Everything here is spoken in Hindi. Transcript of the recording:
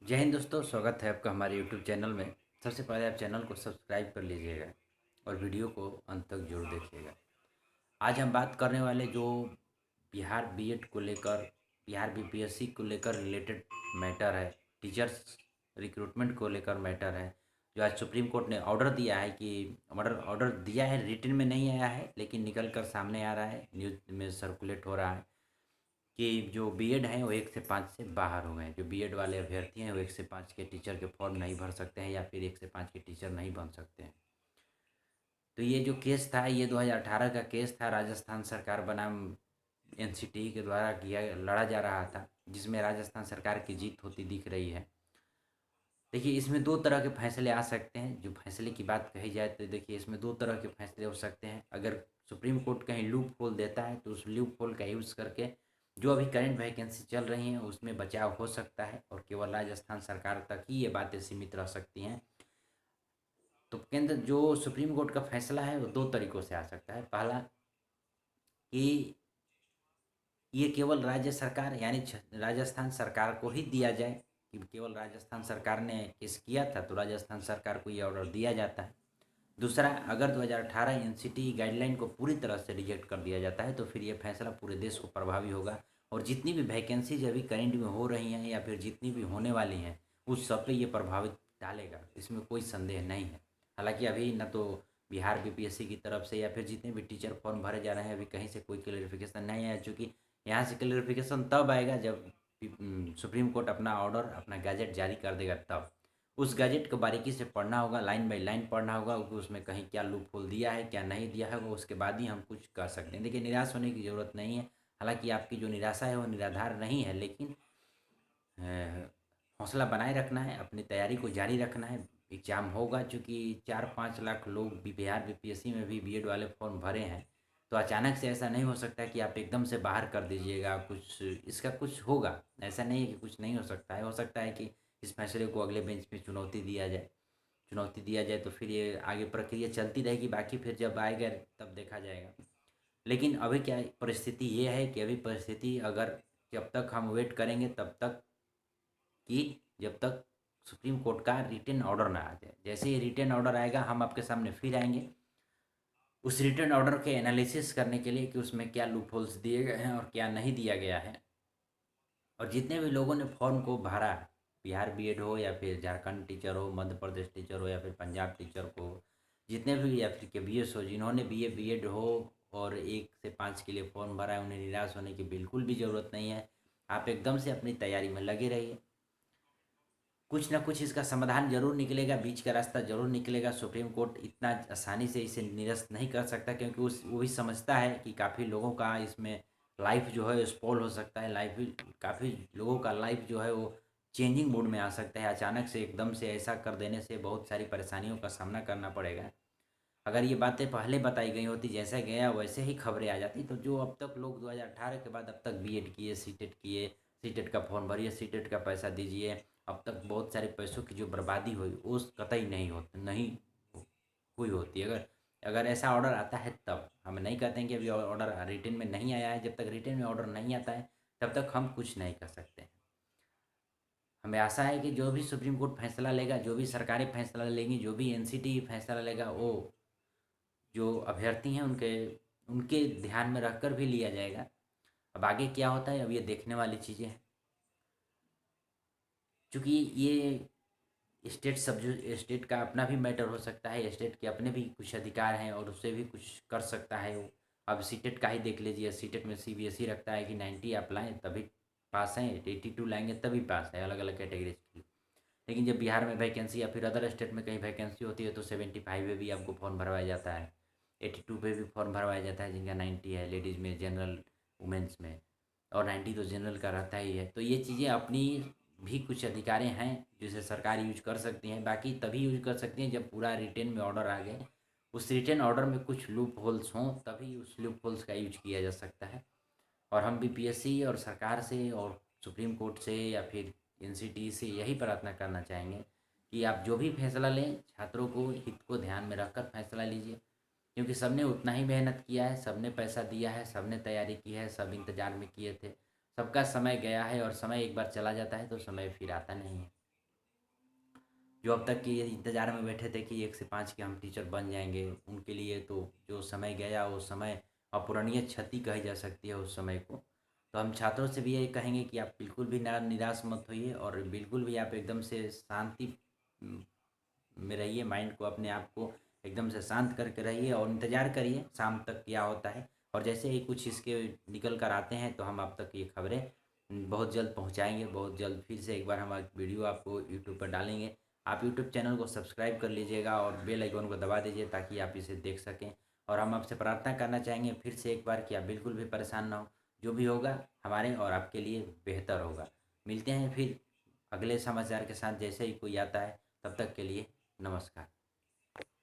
जय हिंद दोस्तों, स्वागत है आपका हमारे यूट्यूब चैनल में। सबसे पहले आप चैनल को सब्सक्राइब कर लीजिएगा और वीडियो को अंत तक जरूर देखिएगा। आज हम बात करने वाले जो बिहार बीएड को लेकर, बिहार बीपीएससी को लेकर रिलेटेड मैटर है, टीचर्स रिक्रूटमेंट को लेकर मैटर है। जो आज सुप्रीम कोर्ट ने ऑर्डर दिया है कि ऑर्डर दिया है, रिटन में नहीं आया है लेकिन निकल कर सामने आ रहा है, न्यूज़ में सर्कुलेट हो रहा है कि जो बीएड हैं वो 1 से 5 से बाहर हो गए। जो बीएड वाले अभ्यर्थी हैं वो 1 से 5 के टीचर के फॉर्म नहीं भर सकते हैं या फिर 1 से 5 के टीचर नहीं बन सकते हैं। तो ये जो केस था, ये 2018 का केस था। राजस्थान सरकार बनाम एनसीटी के द्वारा किया लड़ा जा रहा था, जिसमें राजस्थान सरकार की जीत होती दिख रही है। देखिए, इसमें दो तरह के फैसले आ सकते हैं। जो फैसले की बात कही जाए तो देखिए, इसमें दो तरह के फैसले हो सकते हैं। अगर सुप्रीम कोर्ट कहीं लूप होल देता है तो उस लूप होल का यूज़ करके जो अभी करंट वैकेंसी चल रही हैं उसमें बचाव हो सकता है और केवल राजस्थान सरकार तक ही ये बातें सीमित रह सकती हैं। तो केंद्र जो सुप्रीम कोर्ट का फैसला है वो दो तरीक़ों से आ सकता है। पहला कि ये केवल राज्य सरकार यानी राजस्थान सरकार को ही दिया जाए, कि केवल राजस्थान सरकार ने केस किया था तो राजस्थान सरकार को ये ऑर्डर दिया जाता है। दूसरा, अगर 2018 एनसीटी गाइडलाइन को पूरी तरह से रिजेक्ट कर दिया जाता है तो फिर ये फैसला पूरे देश को प्रभावी होगा और जितनी भी वैकेंसीज अभी करंट में हो रही हैं या फिर जितनी भी होने वाली हैं उस सब पे ये प्रभावित डालेगा, इसमें कोई संदेह नहीं है। हालांकि अभी न तो बिहार बीपीएससी की तरफ से या फिर जितने भी टीचर फॉर्म भरे जा रहे हैं अभी कहीं से कोई क्लेरिफिकेशन नहीं आया, चूँकि यहाँ से क्लेरिफिकेशन तब आएगा जब सुप्रीम कोर्ट अपना ऑर्डर, अपना गैजेट जारी कर देगा। तब उस गैजेट को बारीकी से पढ़ना होगा, लाइन बाय लाइन पढ़ना होगा कि उसमें कहीं क्या लूप होल दिया है, क्या नहीं दिया है, वो उसके बाद ही हम कुछ कर सकते हैं। देखिए, निराश होने की ज़रूरत नहीं है। हालांकि आपकी जो निराशा है वो निराधार नहीं है, लेकिन हौसला बनाए रखना है, अपनी तैयारी को जारी रखना है। एग्ज़ाम होगा, चूँकि 4-5 लाख लोग बिहार बीपीएससी में भी बीएड वाले फॉर्म भरे हैं। तो अचानक से ऐसा नहीं हो सकता कि आप एकदम से बाहर कर दीजिएगा, कुछ इसका कुछ होगा। ऐसा नहीं है कि कुछ नहीं हो सकता है। हो सकता है कि इस फैसले को अगले बेंच में चुनौती दिया जाए तो फिर ये आगे प्रक्रिया चलती रहेगी। बाकी फिर जब आएगा तब देखा जाएगा। लेकिन अभी क्या परिस्थिति ये है कि अभी परिस्थिति, अगर जब तक हम वेट करेंगे तब तक कि जब तक सुप्रीम कोर्ट का रिटन ऑर्डर ना आ जाए। जैसे ही रिटन ऑर्डर आएगा हम आपके सामने फिर आएंगे उस रिटन ऑर्डर के एनालिसिस करने के लिए कि उसमें क्या लूप होल्स दिए गए हैं और क्या नहीं दिया गया है। और जितने भी लोगों ने फॉर्म को भरा, बिहार बीएड हो या फिर झारखंड टीचर हो, मध्य प्रदेश टीचर हो या फिर पंजाब टीचर को, जितने भी या फिर के बीएस हो, जिन्होंने बीए बीएड हो और 1 से 5 के लिए फॉर्म भरा है, उन्हें निराश होने की बिल्कुल भी ज़रूरत नहीं है। आप एकदम से अपनी तैयारी में लगे रहिए। कुछ ना कुछ इसका समाधान जरूर निकलेगा, बीच का रास्ता जरूर निकलेगा। सुप्रीम कोर्ट इतना आसानी से इसे निरस्त नहीं कर सकता, क्योंकि उस वो भी समझता है कि काफ़ी लोगों का इसमें लाइफ जो है स्पॉइल हो सकता है। काफ़ी लोगों का लाइफ जो है वो चेंजिंग मूड में आ सकता है। अचानक से एकदम से ऐसा कर देने से बहुत सारी परेशानियों का सामना करना पड़ेगा। अगर ये बातें पहले बताई गई होती, जैसे गया वैसे ही खबरें आ जाती, तो जो अब तक लोग 2018 के बाद अब तक बीएड किए, सीटेट का फॉर्म भरिए, सीटेट का पैसा दीजिए, अब तक बहुत सारे पैसों की जो बर्बादी हुई वो कतई नहीं हुई होती। अगर अगर ऐसा ऑर्डर आता है तब हम नहीं कहते हैं कि अभी ऑर्डर रिटन में नहीं आया है। जब तक रिटन में ऑर्डर नहीं आता है तब तक हम कुछ नहीं कर सकते हैं। हमें आशा है कि जो भी सुप्रीम कोर्ट फैसला लेगा, जो भी सरकारें फैसला लेंगी, जो भी एनसीटी फैसला लेगा, वो जो अभ्यर्थी हैं उनके उनके ध्यान में रखकर भी लिया जाएगा। अब आगे क्या होता है अब ये देखने वाली चीज़ें हैं। क्योंकि ये स्टेट का अपना भी मैटर हो सकता है, स्टेट के अपने भी कुछ अधिकार हैं और उससे भी कुछ कर सकता है वो। अब सीटेट का ही देख लीजिए, सीटेट में सीबीएसई रखता है कि 90 आप लाएँ तभी पास हैं, 82 लाएंगे तभी पास है, अलग अलग कैटेगरीज की। लेकिन जब बिहार में वैकेंसी या फिर अदर स्टेट में कहीं वैकेंसी होती है तो 75 में भी आपको फॉर्म भरवाया जाता है, 82 पे भी फॉर्म भरवाया जाता है जिनका 90 है, लेडीज़ में, जनरल, वुमेंस में, और 90 तो जनरल का रहता ही है। तो ये चीज़ें अपनी भी कुछ अधिकारें हैं जिसे सरकार यूज कर सकती हैं। बाकी तभी यूज कर सकती हैं जब पूरा रिटेन में ऑर्डर आ गए, उस रिटेन ऑर्डर में कुछ लूप होल्स हों, तभी उस लूप होल्स का यूज किया जा सकता है। और हम बीपीएससी और सरकार से और सुप्रीम कोर्ट से या फिर एनसीटी से यही प्रार्थना करना चाहेंगे कि आप जो भी फैसला लें छात्रों को हित को ध्यान में रखकर फैसला लीजिए, क्योंकि सबने उतना ही मेहनत किया है, सबने पैसा दिया है, सबने तैयारी की है, सब इंतज़ार में किए थे। सबका समय गया है और समय एक बार चला जाता है तो समय फिर आता नहीं है। जो अब तक के इंतज़ार में बैठे थे कि 1 से 5 के हम टीचर बन जाएँगे, उनके लिए तो जो समय गया वो समय अपूरणीय क्षति कही जा सकती है उस समय को। तो हम छात्रों से भी यही कहेंगे कि आप बिल्कुल भी ना निराश मत होइए और बिल्कुल भी आप एकदम से शांति उम, में रहिए, माइंड को अपने आप को एकदम से शांत करके रहिए और इंतज़ार करिए शाम तक क्या होता है। और जैसे ही कुछ इसके निकल कर आते हैं तो हम आप तक ये खबरें बहुत जल्द पहुँचाएँगे। बहुत जल्द फिर से एक बार हम वीडियो आपको यूट्यूब पर डालेंगे। आप यूट्यूब चैनल को सब्सक्राइब कर लीजिएगा और बेल आइकन को दबा दीजिए ताकि आप इसे देख सकें। और हम आपसे प्रार्थना करना चाहेंगे फिर से एक बार कि आप बिल्कुल भी परेशान ना हो। जो भी होगा हमारे और आपके लिए बेहतर होगा। मिलते हैं फिर अगले समाचार के साथ जैसे ही कोई आता है। तब तक के लिए नमस्कार।